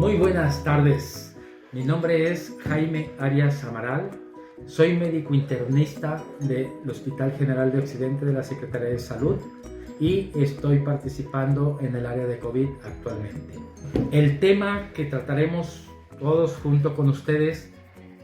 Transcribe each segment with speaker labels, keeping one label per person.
Speaker 1: Muy buenas tardes. Mi nombre es Jaime Arias Amaral. Soy médico internista del Hospital General de Occidente de la Secretaría de Salud y estoy participando en el área de COVID actualmente. El tema que trataremos todos junto con ustedes,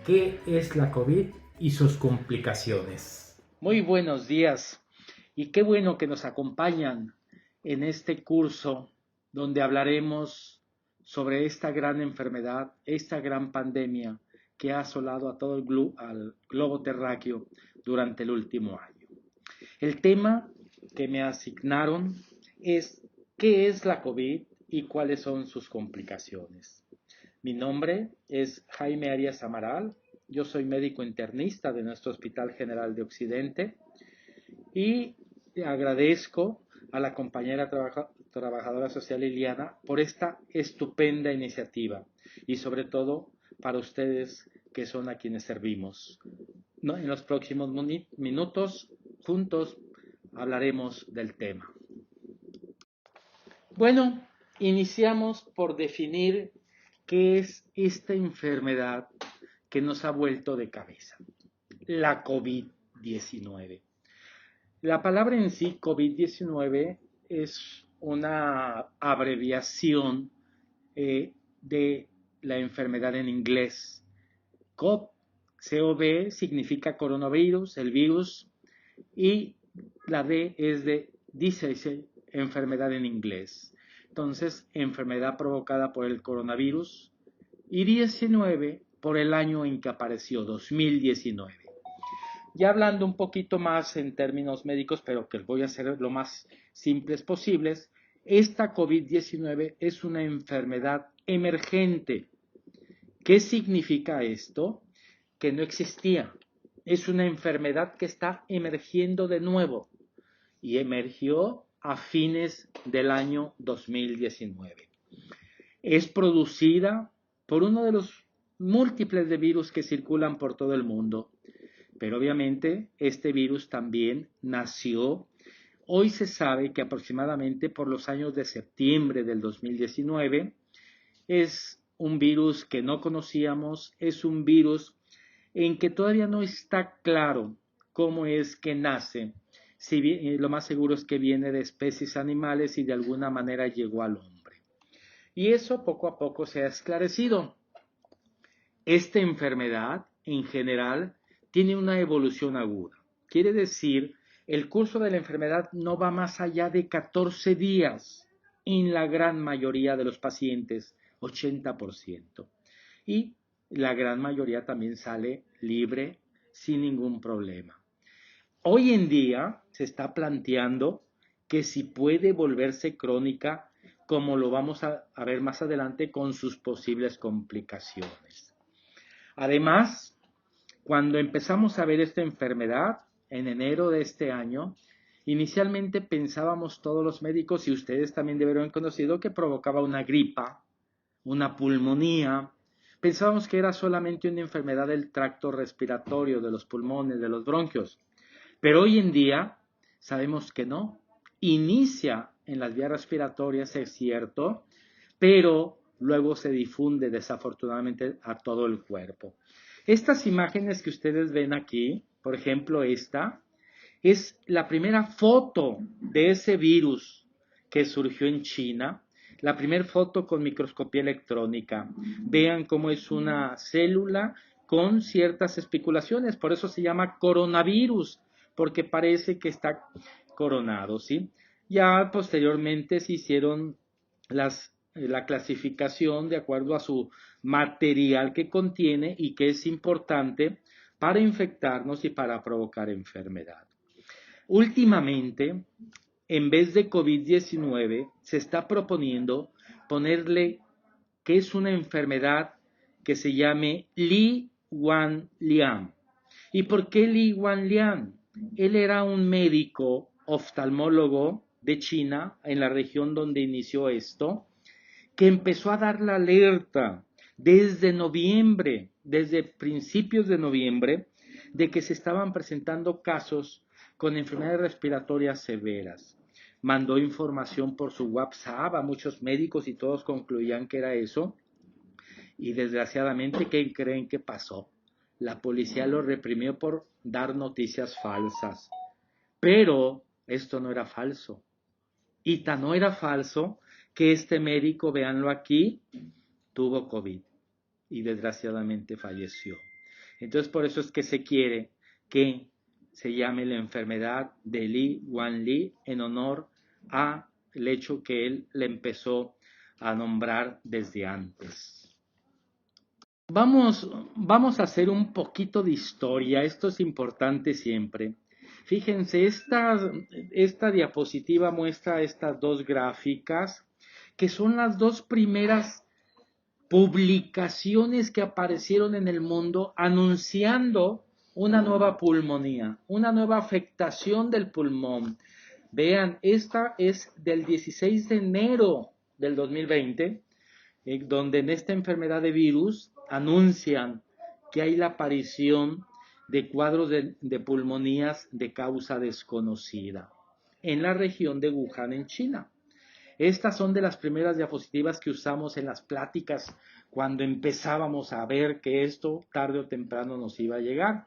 Speaker 1: ¿qué es la COVID y sus complicaciones? Muy buenos días y qué bueno que nos acompañan en este curso donde hablaremos sobre esta gran enfermedad, esta gran pandemia que ha asolado a todo al globo terráqueo durante el último año. El tema que me asignaron es ¿qué es la COVID y cuáles son sus complicaciones? Mi nombre es Jaime Arias Amaral, yo soy médico internista de nuestro Hospital General de Occidente y agradezco a la compañera trabajadora social Liliana por esta estupenda iniciativa y sobre todo para ustedes que son a quienes servimos. ¿No? En los próximos minutos juntos hablaremos del tema. Bueno, iniciamos por definir qué es esta enfermedad que nos ha vuelto de cabeza, la COVID-19. La palabra en sí, COVID-19, es una abreviación de la enfermedad en inglés. COVID significa coronavirus, el virus, y la D es de disease, enfermedad en inglés. Entonces, enfermedad provocada por el coronavirus y 19 por el año en que apareció, 2019. Ya hablando un poquito más en términos médicos, pero que voy a hacer lo más simples posibles, esta COVID-19 es una enfermedad emergente. ¿Qué significa esto? Que no existía. Es una enfermedad que está emergiendo de nuevo y emergió a fines del año 2019. Es producida por uno de los múltiples de virus que circulan por todo el mundo. Pero obviamente este virus también nació. Hoy se sabe que aproximadamente por los años de septiembre del 2019 es un virus que no conocíamos, es un virus en que todavía no está claro cómo es que nace. Si bien, lo más seguro es que viene de especies animales y de alguna manera llegó al hombre. Y eso poco a poco se ha esclarecido. Esta enfermedad, en general, tiene una evolución aguda. Quiere decir, el curso de la enfermedad no va más allá de 14 días en la gran mayoría de los pacientes, 80%. Y la gran mayoría también sale libre sin ningún problema. Hoy en día se está planteando que si puede volverse crónica, como lo vamos a ver más adelante con sus posibles complicaciones. Además, cuando empezamos a ver esta enfermedad, en enero de este año, inicialmente pensábamos todos los médicos, y ustedes también deben haber conocido, que provocaba una gripa, una pulmonía. Pensábamos que era solamente una enfermedad del tracto respiratorio, de los pulmones, de los bronquios. Pero hoy en día sabemos que no. Inicia en las vías respiratorias, es cierto, pero luego se difunde desafortunadamente a todo el cuerpo. Estas imágenes que ustedes ven aquí, por ejemplo esta, es la primera foto de ese virus que surgió en China, la primera foto con microscopía electrónica. Vean cómo es una célula con ciertas especulaciones, por eso se llama coronavirus, porque parece que está coronado, ¿sí? Ya posteriormente se hicieron la clasificación de acuerdo a su material que contiene y que es importante para infectarnos y para provocar enfermedad. Últimamente, en vez de COVID-19, se está proponiendo ponerle que es una enfermedad que se llame Li Wanlian. ¿Y por qué Li Wanlian? Él era un médico oftalmólogo de China, en la región donde inició esto, que empezó a dar la alerta desde noviembre, desde principios de noviembre, de que se estaban presentando casos con enfermedades respiratorias severas. Mandó información por su WhatsApp a muchos médicos y todos concluían que era eso. Y desgraciadamente, ¿qué creen que pasó? La policía lo reprimió por dar noticias falsas. Pero esto no era falso. Y tan no era falso que este médico, véanlo aquí, tuvo COVID y desgraciadamente falleció. Entonces por eso es que se quiere que se llame la enfermedad de Li Wanli en honor a el hecho que él le empezó a nombrar desde antes. Vamos a hacer un poquito de historia, esto es importante siempre. Fíjense, esta diapositiva muestra estas dos gráficas, que son las dos primeras publicaciones que aparecieron en el mundo anunciando una nueva pulmonía, una nueva afectación del pulmón. Vean, esta es del 16 de enero del 2020, donde en esta enfermedad de virus anuncian que hay la aparición de cuadros de pulmonías de causa desconocida en la región de Wuhan, en China. Estas son de las primeras diapositivas que usamos en las pláticas cuando empezábamos a ver que esto tarde o temprano nos iba a llegar.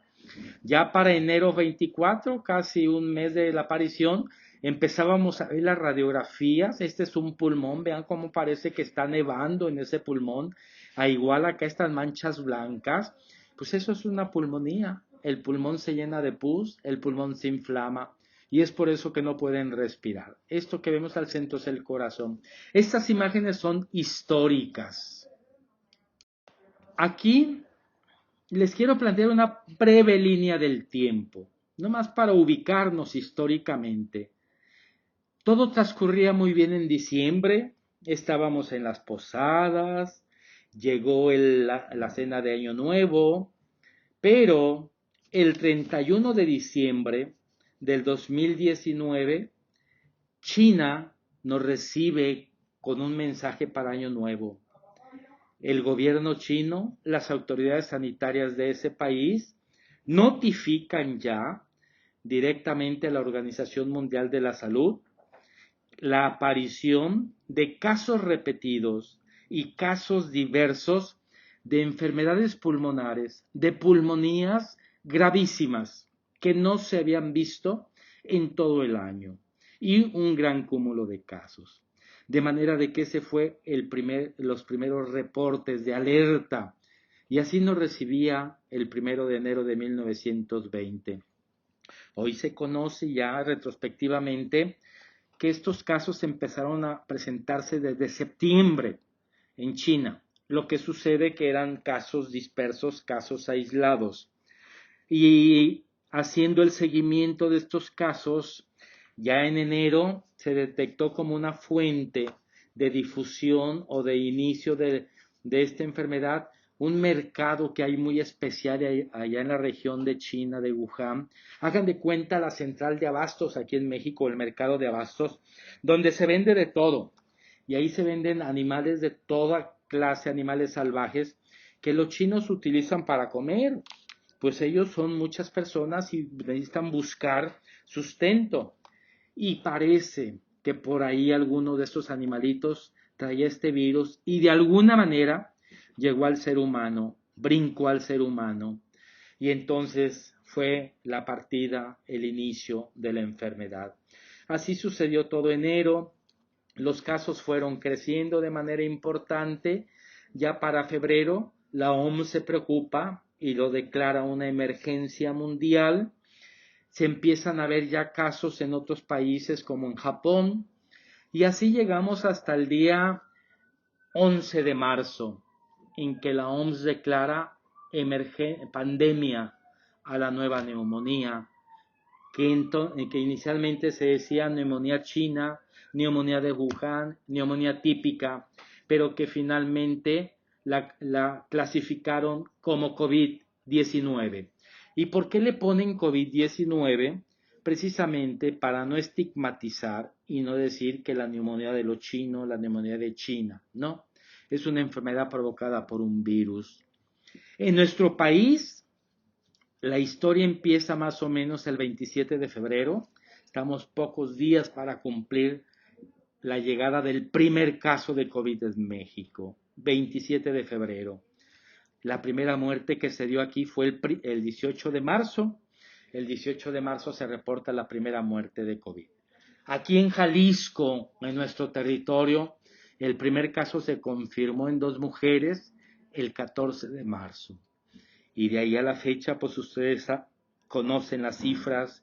Speaker 1: Ya para enero 24, casi un mes de la aparición, empezábamos a ver las radiografías. Este es un pulmón, vean cómo parece que está nevando en ese pulmón, a igual acá estas manchas blancas, pues eso es una pulmonía. El pulmón se llena de pus, el pulmón se inflama y es por eso que no pueden respirar. Esto que vemos al centro es el corazón. Estas imágenes son históricas. Aquí les quiero plantear una breve línea del tiempo, nomás para ubicarnos históricamente. Todo transcurría muy bien en diciembre, estábamos en las posadas, llegó la cena de Año Nuevo, pero el 31 de diciembre del 2019, China nos recibe con un mensaje para Año Nuevo. El gobierno chino, las autoridades sanitarias de ese país, notifican ya directamente a la Organización Mundial de la Salud la aparición de casos repetidos y casos diversos de enfermedades pulmonares, de pulmonías gravísimas que no se habían visto en todo el año y un gran cúmulo de casos. De manera de que ese fue los primeros reportes de alerta y así nos recibía el 1 de enero de 1920. Hoy se conoce ya retrospectivamente que estos casos empezaron a presentarse desde septiembre en China, lo que sucede que eran casos dispersos, casos aislados. Y haciendo el seguimiento de estos casos, ya en enero se detectó como una fuente de difusión o de inicio de esta enfermedad un mercado que hay muy especial allá en la región de China, de Wuhan. Hagan de cuenta la central de abastos aquí en México, el mercado de abastos, donde se vende de todo. Y ahí se venden animales de toda clase, animales salvajes, que los chinos utilizan para comer. Pues ellos son muchas personas y necesitan buscar sustento. Y parece que por ahí alguno de estos animalitos traía este virus y de alguna manera llegó al ser humano, brincó al ser humano. Y entonces fue la partida, el inicio de la enfermedad. Así sucedió todo enero. Los casos fueron creciendo de manera importante. Ya para febrero la OMS se preocupa y lo declara una emergencia mundial. Se empiezan a ver ya casos en otros países como en Japón y así llegamos hasta el día 11 de marzo en que la OMS declara pandemia a la nueva neumonía que inicialmente se decía neumonía china, neumonía de Wuhan, neumonía típica, pero que finalmente la clasificaron como COVID-19. ¿Y por qué le ponen COVID-19? Precisamente para no estigmatizar y no decir que la neumonía de los chinos, la neumonía de China, no, es una enfermedad provocada por un virus. En nuestro país, la historia empieza más o menos el 27 de febrero. Estamos pocos días para cumplir la llegada del primer caso de COVID en México. 27 de febrero. La primera muerte que se dio aquí fue el 18 de marzo. El 18 de marzo se reporta la primera muerte de COVID. Aquí en Jalisco, en nuestro territorio, el primer caso se confirmó en 2 mujeres el 14 de marzo. Y de ahí a la fecha, pues ustedes conocen las cifras,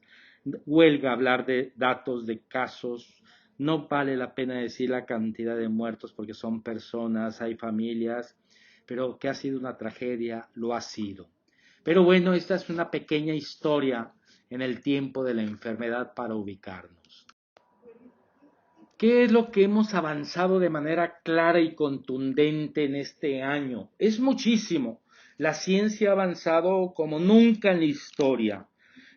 Speaker 1: huelga hablar de datos, de casos, no vale la pena decir la cantidad de muertos porque son personas, hay familias, pero que ha sido una tragedia, lo ha sido. Pero bueno, esta es una pequeña historia en el tiempo de la enfermedad para ubicarnos. ¿Qué es lo que hemos avanzado de manera clara y contundente en este año? Es muchísimo. La ciencia ha avanzado como nunca en la historia.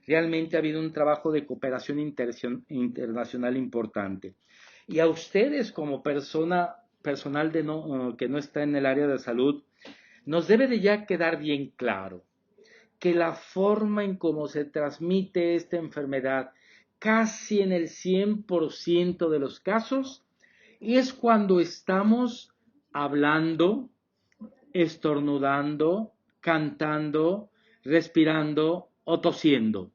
Speaker 1: Realmente ha habido un trabajo de cooperación internacional importante. Y a ustedes como personal que no está en el área de salud, nos debe de ya quedar bien claro que la forma en cómo se transmite esta enfermedad, casi en el 100% de los casos, es cuando estamos hablando, estornudando, cantando, respirando o tosiendo.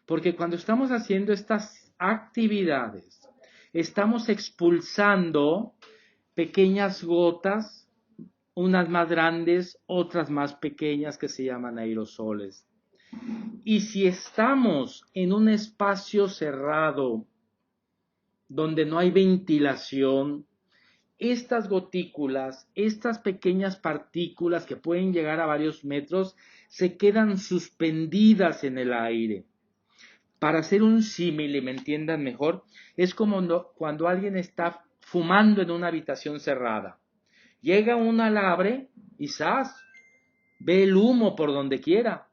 Speaker 1: Porque cuando estamos haciendo estas actividades, estamos expulsando pequeñas gotas, unas más grandes, otras más pequeñas, que se llaman aerosoles. Y si estamos en un espacio cerrado donde no hay ventilación, estas gotículas, estas pequeñas partículas que pueden llegar a varios metros, se quedan suspendidas en el aire. Para hacer un símil y me entiendan mejor, es como cuando alguien está fumando en una habitación cerrada. Llega un alambre y ¡zas! Ve el humo por donde quiera.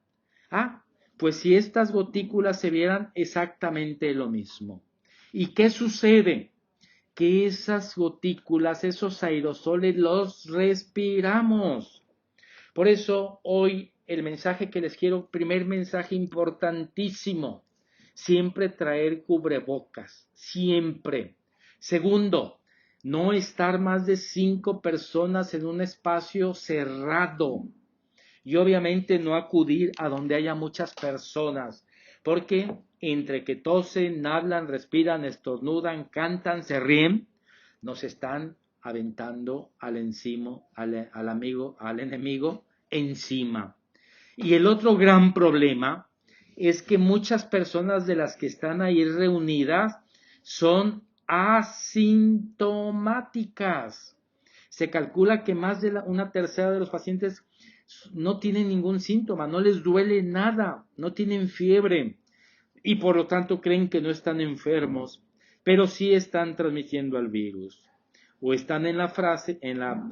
Speaker 1: Pues si estas gotículas se vieran, exactamente lo mismo. ¿Y qué sucede? Que esas gotículas, esos aerosoles, los respiramos. Por eso hoy el mensaje que les quiero, primer mensaje importantísimo, siempre traer cubrebocas, siempre. Segundo, no estar más de 5 personas en un espacio cerrado. Y obviamente no acudir a donde haya muchas personas, porque entre que tosen, hablan, respiran, estornudan, cantan, se ríen, nos están aventando al enemigo encima. Y el otro gran problema es que muchas personas de las que están ahí reunidas son asintomáticas. Se calcula que más de una tercera de los pacientes no tienen ningún síntoma, no les duele nada, no tienen fiebre y por lo tanto creen que no están enfermos, pero sí están transmitiendo al virus o están en la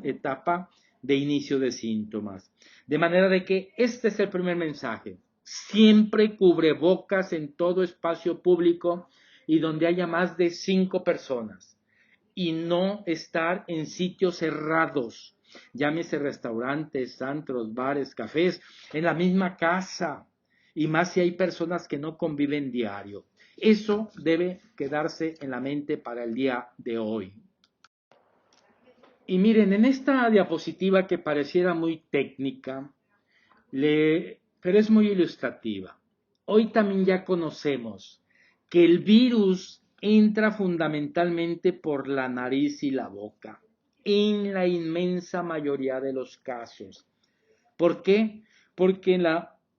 Speaker 1: etapa de inicio de síntomas. De manera de que este es el primer mensaje. Siempre cubrebocas en todo espacio público y donde haya más de 5 personas. Y no estar en sitios cerrados, llámese restaurantes, antros, bares, cafés, en la misma casa, y más si hay personas que no conviven diario. Eso debe quedarse en la mente para el día de hoy. Y miren, en esta diapositiva que pareciera muy técnica, pero es muy ilustrativa. Hoy también ya conocemos que el virus entra fundamentalmente por la nariz y la boca, en la inmensa mayoría de los casos. ¿Por qué? Porque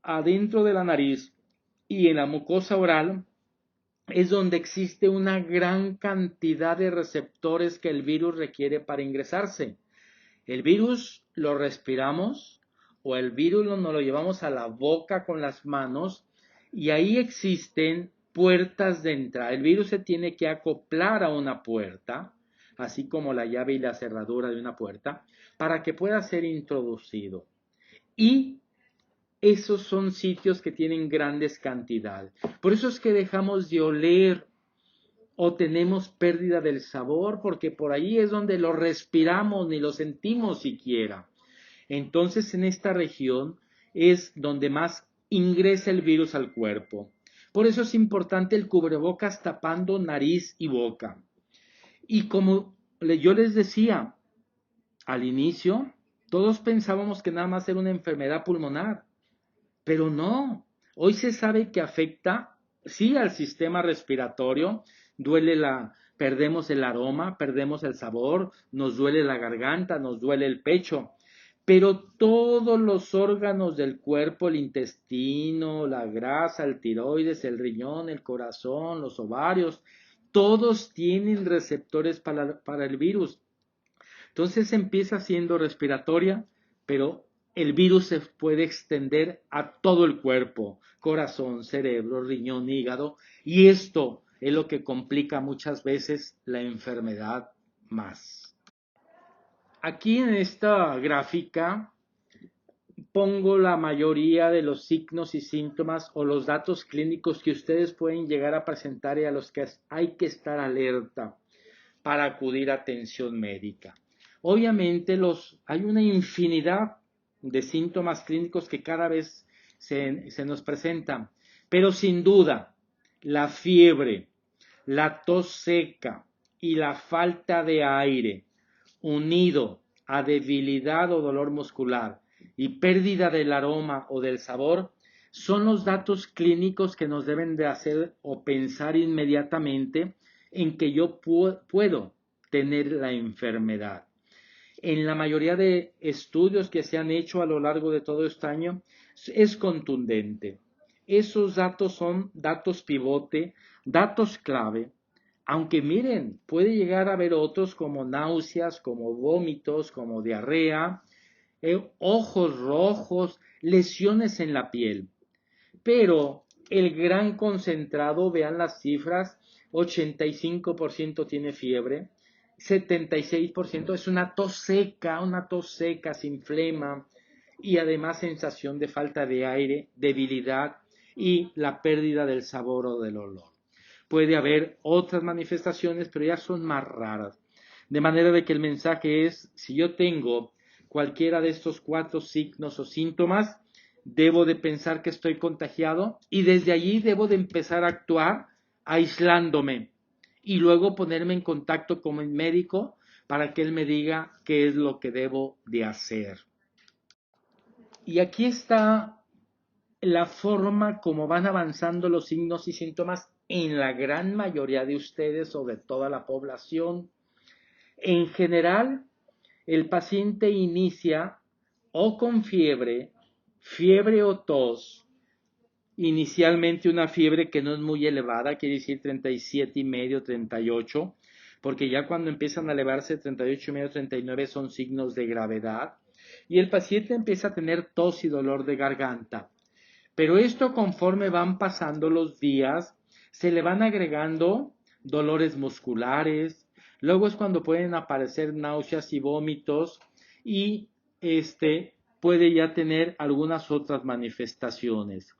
Speaker 1: adentro de la nariz y en la mucosa oral es donde existe una gran cantidad de receptores que el virus requiere para ingresarse. El virus lo respiramos o el virus nos lo llevamos a la boca con las manos y ahí existen puertas de entrada. El virus se tiene que acoplar a una puerta, así como la llave y la cerradura de una puerta, para que pueda ser introducido. Y esos son sitios que tienen grandes cantidades. Por eso es que dejamos de oler o tenemos pérdida del sabor, porque por ahí es donde lo respiramos ni lo sentimos siquiera. Entonces en esta región es donde más ingresa el virus al cuerpo. Por eso es importante el cubrebocas tapando nariz y boca. Y como yo les decía, al inicio, todos pensábamos que nada más era una enfermedad pulmonar, pero no. Hoy se sabe que afecta, sí, al sistema respiratorio, perdemos el aroma, perdemos el sabor, nos duele la garganta, nos duele el pecho, pero todos los órganos del cuerpo, el intestino, la grasa, el tiroides, el riñón, el corazón, los ovarios, todos tienen receptores para el virus. Entonces empieza siendo respiratoria, pero el virus se puede extender a todo el cuerpo, corazón, cerebro, riñón, hígado, y esto es lo que complica muchas veces la enfermedad más. Aquí en esta gráfica pongo la mayoría de los signos y síntomas o los datos clínicos que ustedes pueden llegar a presentar y a los que hay que estar alerta para acudir a atención médica. Obviamente hay una infinidad de síntomas clínicos que cada vez se nos presentan, pero sin duda la fiebre, la tos seca y la falta de aire, unido a debilidad o dolor muscular y pérdida del aroma o del sabor, son los datos clínicos que nos deben de hacer o pensar inmediatamente en que yo puedo tener la enfermedad. En la mayoría de estudios que se han hecho a lo largo de todo este año es contundente. Esos datos son datos pivote, datos clave, aunque miren, puede llegar a haber otros como náuseas, como vómitos, como diarrea, ojos rojos, lesiones en la piel. Pero el gran concentrado, vean las cifras, 85% tiene fiebre, 76% es una tos seca, se inflama y además sensación de falta de aire, debilidad y la pérdida del sabor o del olor. Puede haber otras manifestaciones, pero ya son más raras. De manera de que el mensaje es, si yo tengo cualquiera de estos 4 signos o síntomas, debo de pensar que estoy contagiado y desde allí debo de empezar a actuar aislándome y luego ponerme en contacto con el médico para que él me diga qué es lo que debo de hacer. Y aquí está la forma como van avanzando los signos y síntomas en la gran mayoría de ustedes o de toda la población. En general, el paciente inicia o con fiebre o tos, inicialmente una fiebre que no es muy elevada, quiere decir 37,5, 38, porque ya cuando empiezan a elevarse 38,5, 39 son signos de gravedad, y el paciente empieza a tener tos y dolor de garganta. Pero esto conforme van pasando los días, se le van agregando dolores musculares, luego es cuando pueden aparecer náuseas y vómitos y puede ya tener algunas otras manifestaciones.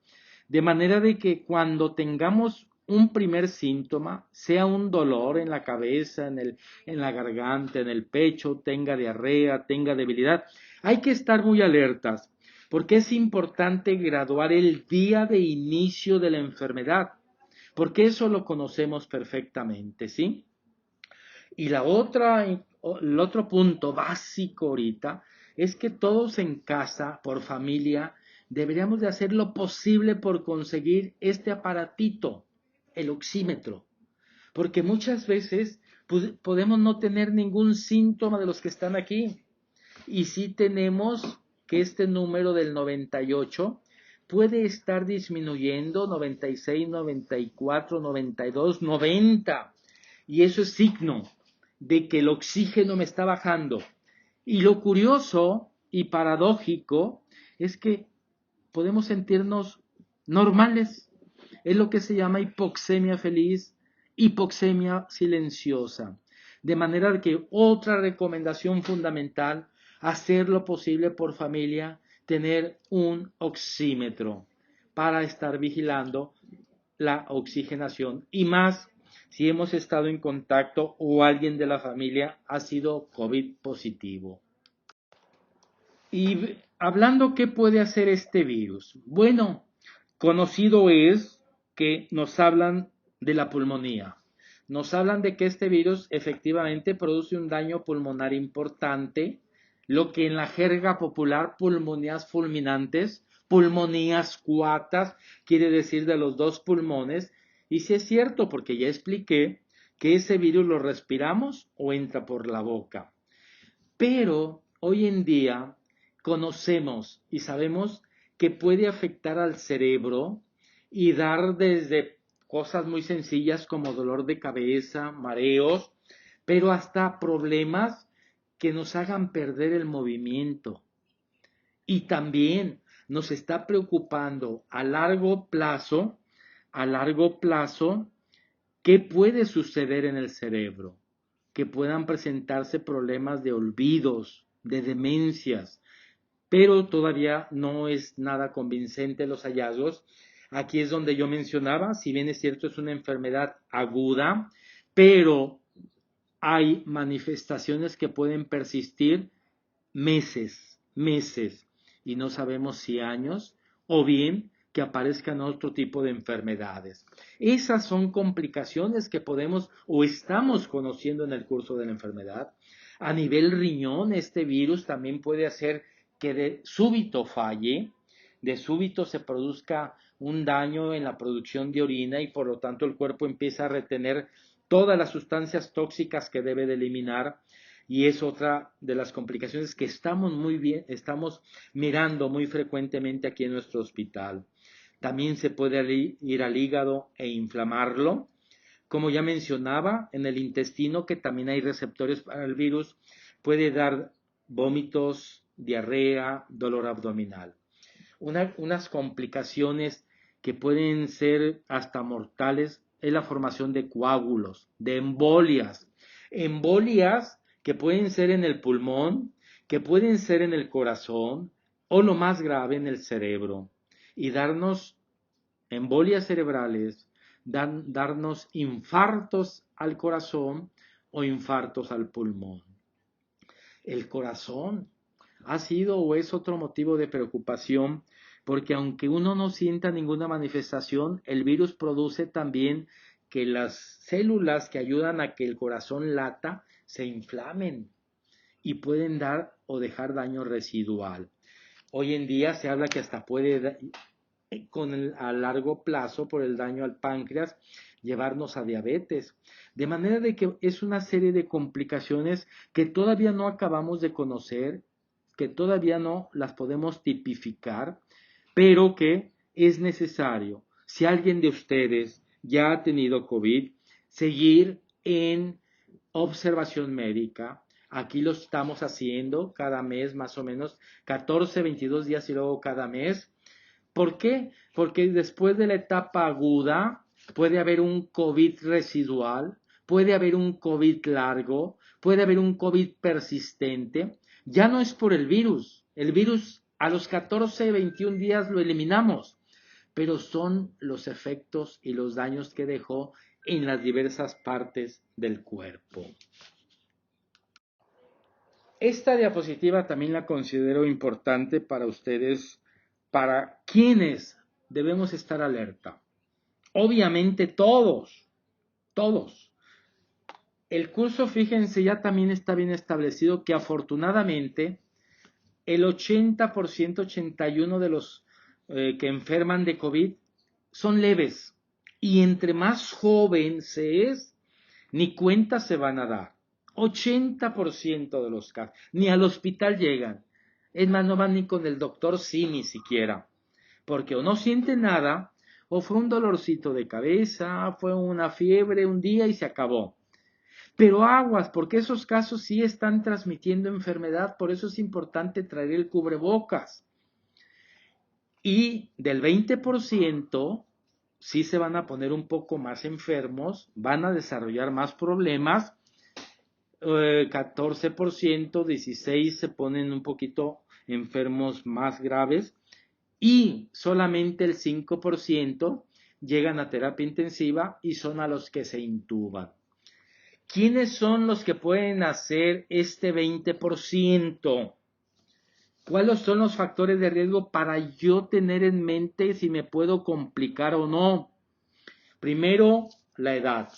Speaker 1: De manera de que cuando tengamos un primer síntoma, sea un dolor en la cabeza, en la garganta, en el pecho, tenga diarrea, tenga debilidad, hay que estar muy alertas, porque es importante graduar el día de inicio de la enfermedad, porque eso lo conocemos perfectamente, ¿sí? Y el otro punto básico ahorita es que todos en casa, por familia, deberíamos de hacer lo posible por conseguir este aparatito, el oxímetro, porque muchas veces podemos no tener ningún síntoma de los que están aquí, y sí tenemos que este número del 98 puede estar disminuyendo, 96, 94, 92, 90, y eso es signo de que el oxígeno me está bajando. Y lo curioso y paradójico es que podemos sentirnos normales. Es lo que se llama hipoxemia feliz, hipoxemia silenciosa. De manera que otra recomendación fundamental, hacer lo posible por familia, tener un oxímetro para estar vigilando la oxigenación y más si hemos estado en contacto o alguien de la familia ha sido COVID positivo. Y hablando, ¿qué puede hacer este virus? Bueno, conocido es que nos hablan de la pulmonía. Nos hablan de que este virus efectivamente produce un daño pulmonar importante lo que en la jerga popular pulmonías fulminantes, pulmonías coatas, quiere decir de los dos pulmones, y sí es cierto porque ya expliqué que ese virus lo respiramos o entra por la boca. Pero hoy en día conocemos y sabemos que puede afectar al cerebro y dar desde cosas muy sencillas como dolor de cabeza, mareos, pero hasta problemas que nos hagan perder el movimiento. Y también nos está preocupando a largo plazo, ¿qué puede suceder en el cerebro? Que puedan presentarse problemas de olvidos, de demencias, pero todavía no es nada convincente los hallazgos. Aquí es donde yo mencionaba, si bien es cierto es una enfermedad aguda, pero hay manifestaciones que pueden persistir meses, y no sabemos si años, o bien que aparezcan otro tipo de enfermedades. Esas son complicaciones que podemos o estamos conociendo en el curso de la enfermedad. A nivel riñón, este virus también puede hacer que de súbito falle, de súbito se produzca un daño en la producción de orina y por lo tanto el cuerpo empieza a retener todas las sustancias tóxicas que debe de eliminar, y es otra de las complicaciones que estamos mirando muy frecuentemente aquí en nuestro hospital. También se puede ir al hígado e inflamarlo. Como ya mencionaba, en el intestino, que también hay receptores para el virus, puede dar vómitos, diarrea, dolor abdominal. Unas complicaciones que pueden ser hasta mortales es la formación de coágulos, de embolias. Embolias que pueden ser en el pulmón, que pueden ser en el corazón o lo más grave en el cerebro. Y darnos embolias cerebrales, darnos infartos al corazón o infartos al pulmón. El corazón ha sido o es otro motivo de preocupación porque aunque uno no sienta ninguna manifestación, el virus produce también que las células que ayudan a que el corazón lata se inflamen y pueden dar o dejar daño residual. Hoy en día se habla que hasta puede, a largo plazo, por el daño al páncreas, llevarnos a diabetes. De manera de que es una serie de complicaciones que todavía no acabamos de conocer, que todavía no las podemos tipificar, pero que es necesario, si alguien de ustedes ya ha tenido COVID, seguir en observación médica. Aquí lo estamos haciendo cada mes, más o menos 14, 22 días y luego cada mes. ¿Por qué? Porque después de la etapa aguda puede haber un COVID residual, puede haber un COVID largo, puede haber un COVID persistente. Ya no es por el virus a los 14, 21 días lo eliminamos, pero son los efectos y los daños que dejó en las diversas partes del cuerpo. Esta diapositiva también la considero importante para ustedes, para quienes debemos estar alerta. Obviamente todos. El curso, fíjense, ya también está bien establecido que afortunadamente el 80%, 81% de los que enferman de COVID son leves. Y entre más joven se es, ni cuenta se van a dar. 80% de los casos, ni al hospital llegan. Es más, no van ni con el doctor, sí, ni siquiera. Porque o no sienten nada, o fue un dolorcito de cabeza, fue una fiebre un día y se acabó. Pero aguas, porque esos casos sí están transmitiendo enfermedad, por eso es importante traer el cubrebocas. Y del 20%, sí se van a poner un poco más enfermos, van a desarrollar más problemas. 14%, 16% se ponen un poquito enfermos más graves y solamente el 5% llegan a terapia intensiva y son a los que se intuban. ¿Quiénes son los que pueden hacer este 20%? ¿Cuáles son los factores de riesgo para yo tener en mente si me puedo complicar o no? Primero, la edad.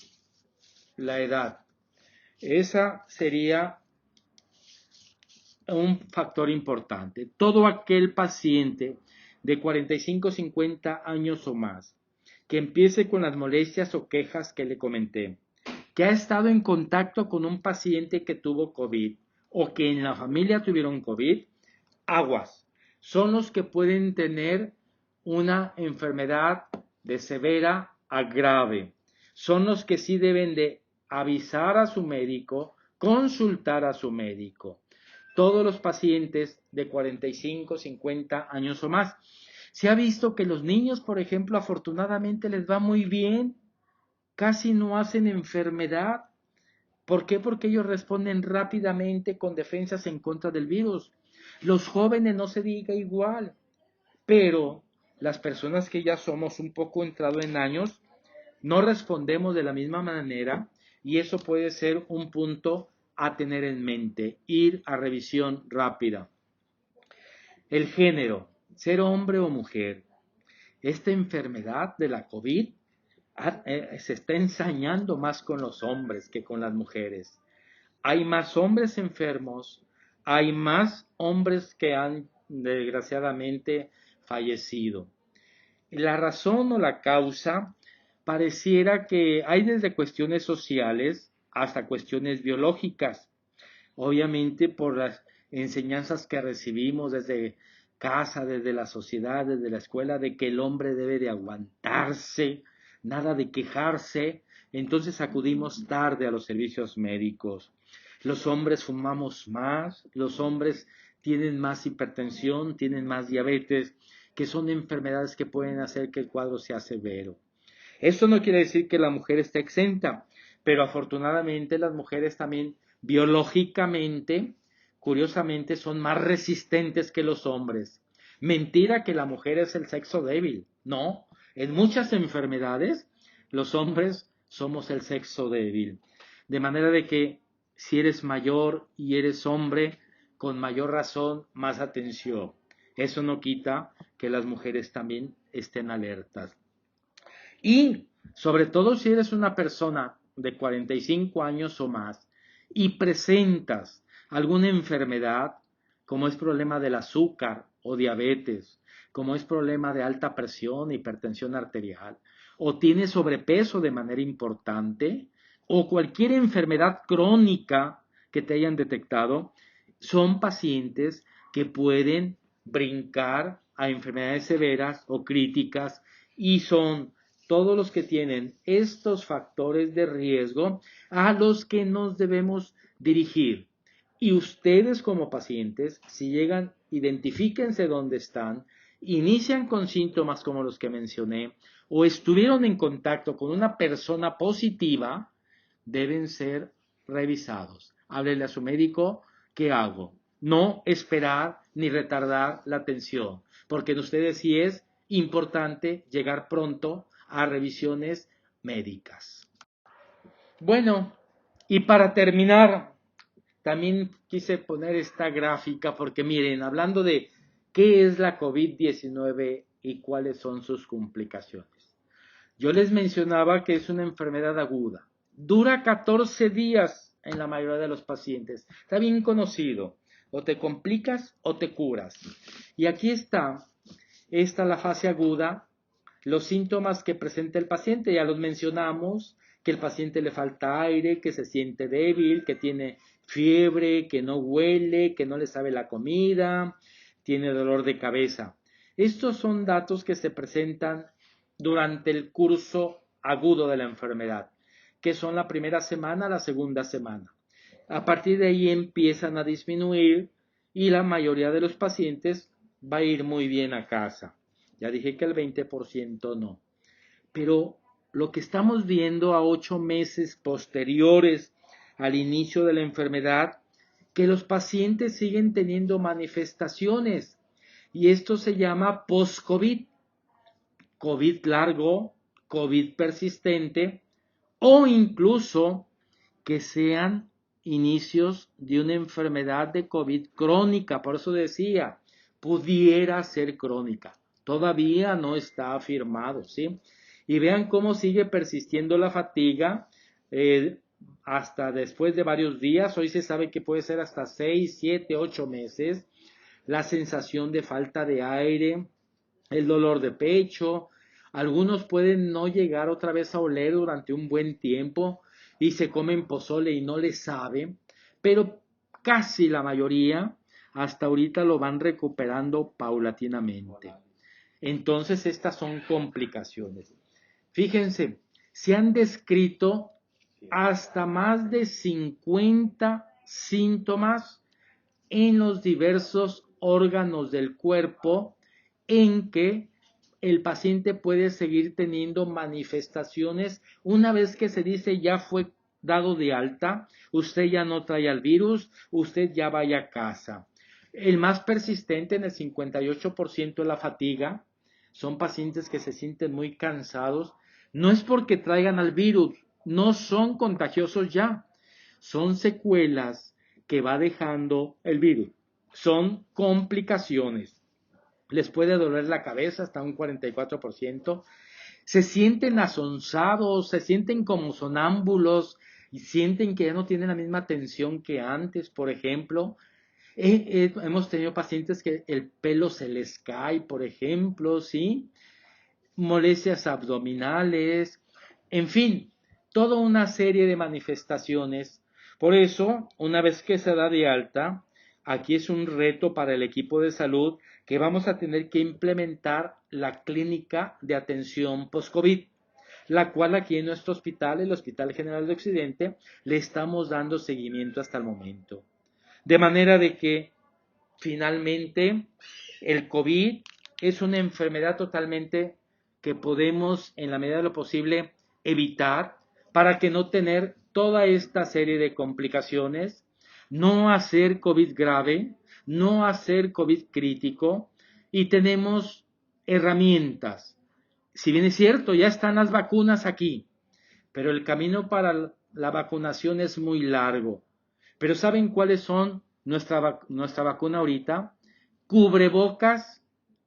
Speaker 1: La edad. Esa sería un factor importante. Todo aquel paciente de 45 50 años o más que empiece con las molestias o quejas que le comenté, que ha estado en contacto con un paciente que tuvo COVID o que en la familia tuvieron COVID, aguas. Son los que pueden tener una enfermedad de severa a grave. Son los que sí deben de avisar a su médico, consultar a su médico. Todos los pacientes de 45, 50 años o más. Se ha visto que los niños, por ejemplo, afortunadamente les va muy bien, casi no hacen enfermedad. ¿Por qué? Porque ellos responden rápidamente con defensas en contra del virus. Los jóvenes no se diga igual, pero las personas que ya somos un poco entrado en años, no respondemos de la misma manera y eso puede ser un punto a tener en mente, ir a revisión rápida. El género, ser hombre o mujer. Esta enfermedad de la COVID se está ensañando más con los hombres que con las mujeres. Hay más hombres enfermos, hay más hombres que han desgraciadamente fallecido. La razón o la causa pareciera que hay desde cuestiones sociales hasta cuestiones biológicas. Obviamente por las enseñanzas que recibimos desde casa, desde la sociedad, desde la escuela, de que el hombre debe de aguantarse, nada de quejarse, entonces acudimos tarde a los servicios médicos. Los hombres fumamos más, los hombres tienen más hipertensión, tienen más diabetes, que son enfermedades que pueden hacer que el cuadro sea severo. Esto no quiere decir que la mujer esté exenta, pero afortunadamente las mujeres también biológicamente, curiosamente, son más resistentes que los hombres. Mentira que la mujer es el sexo débil. No, en muchas enfermedades los hombres somos el sexo débil. De manera de que si eres mayor y eres hombre, con mayor razón, más atención. Eso no quita que las mujeres también estén alertas. Y sobre todo si eres una persona de 45 años o más y presentas alguna enfermedad, como es problema del azúcar o diabetes, como es problema de alta presión, hipertensión arterial, o tienes sobrepeso de manera importante, o cualquier enfermedad crónica que te hayan detectado, son pacientes que pueden brincar a enfermedades severas o críticas y son todos los que tienen estos factores de riesgo a los que nos debemos dirigir. Y ustedes como pacientes, si llegan, identifíquense dónde están, inician con síntomas como los que mencioné o estuvieron en contacto con una persona positiva, deben ser revisados. Háblele a su médico, ¿qué hago? No esperar ni retardar la atención, porque en ustedes sí es importante llegar pronto a revisiones médicas. Bueno, y para terminar, también quise poner esta gráfica porque miren, hablando de qué es la COVID-19 y cuáles son sus complicaciones. Yo les mencionaba que es una enfermedad aguda. Dura 14 días en la mayoría de los pacientes. Está bien conocido. O te complicas o te curas. Y aquí está la fase aguda, los síntomas que presenta el paciente, ya los mencionamos, que el paciente le falta aire, que se siente débil, que tiene fiebre, que no huele, que no le sabe la comida, tiene dolor de cabeza. Estos son datos que se presentan durante el curso agudo de la enfermedad, que son la primera semana, la segunda semana. A partir de ahí empiezan a disminuir y la mayoría de los pacientes va a ir muy bien a casa. Ya dije que el 20% no. Pero lo que estamos viendo a 8 meses posteriores al inicio de la enfermedad, que los pacientes siguen teniendo manifestaciones. Y esto se llama post-COVID. COVID largo, COVID persistente o incluso que sean inicios de una enfermedad de COVID crónica. Por eso decía, pudiera ser crónica. Todavía no está afirmado, ¿sí? Y vean cómo sigue persistiendo la fatiga hasta después de varios días, hoy se sabe que puede ser hasta 6, 7, 8 meses, la sensación de falta de aire, el dolor de pecho, algunos pueden no llegar otra vez a oler durante un buen tiempo y se comen pozole y no les sabe, pero casi la mayoría hasta ahorita lo van recuperando paulatinamente. Entonces estas son complicaciones. Fíjense, se han descrito hasta más de 50 síntomas en los diversos órganos del cuerpo en que el paciente puede seguir teniendo manifestaciones una vez que se dice ya fue dado de alta, usted ya no trae el virus, usted ya vaya a casa. El más persistente en el 58% es la fatiga. Son pacientes que se sienten muy cansados. No es porque traigan al virus, no son contagiosos ya. Son secuelas que va dejando el virus. Son complicaciones. Les puede doler la cabeza hasta un 44%. Se sienten asonzados, se sienten como sonámbulos y sienten que ya no tienen la misma atención que antes, por ejemplo. Hemos tenido pacientes que el pelo se les cae, por ejemplo, ¿sí? Molestias abdominales, en fin, toda una serie de manifestaciones. Por eso, una vez que se da de alta, aquí es un reto para el equipo de salud que vamos a tener que implementar la clínica de atención post-COVID, la cual aquí en nuestro hospital, el Hospital General de Occidente, le estamos dando seguimiento hasta el momento. De manera de que finalmente el COVID es una enfermedad totalmente que podemos en la medida de lo posible evitar para que no tener toda esta serie de complicaciones, no hacer COVID grave, no hacer COVID crítico y tenemos herramientas. Si bien es cierto, ya están las vacunas aquí, pero el camino para la vacunación es muy largo. Pero ¿saben cuáles son nuestra vacuna ahorita? Cubrebocas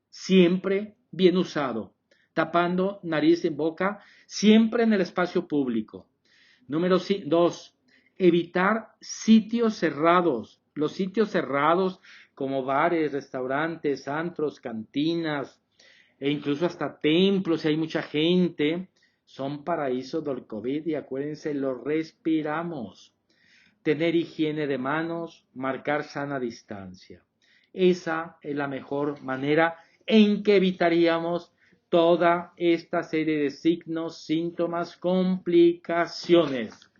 Speaker 1: siempre bien usado, tapando nariz y boca, siempre en el espacio público. Número 2, evitar sitios cerrados. Los sitios cerrados como bares, restaurantes, antros, cantinas e incluso hasta templos, si hay mucha gente, son paraísos del COVID y acuérdense, lo respiramos. Tener higiene de manos, marcar sana distancia. Esa es la mejor manera en que evitaríamos toda esta serie de signos, síntomas, complicaciones.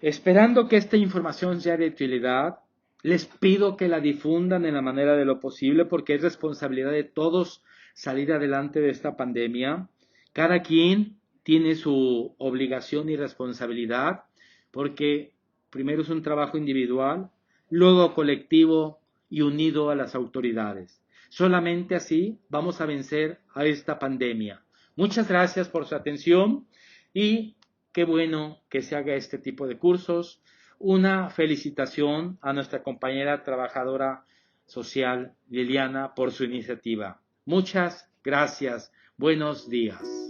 Speaker 1: Esperando que esta información sea de utilidad, les pido que la difundan en la manera de lo posible porque es responsabilidad de todos salir adelante de esta pandemia. Cada quien tiene su obligación y responsabilidad porque primero es un trabajo individual, luego colectivo y unido a las autoridades. Solamente así vamos a vencer a esta pandemia. Muchas gracias por su atención y qué bueno que se haga este tipo de cursos. Una felicitación a nuestra compañera trabajadora social Liliana por su iniciativa. Muchas gracias. Buenos días.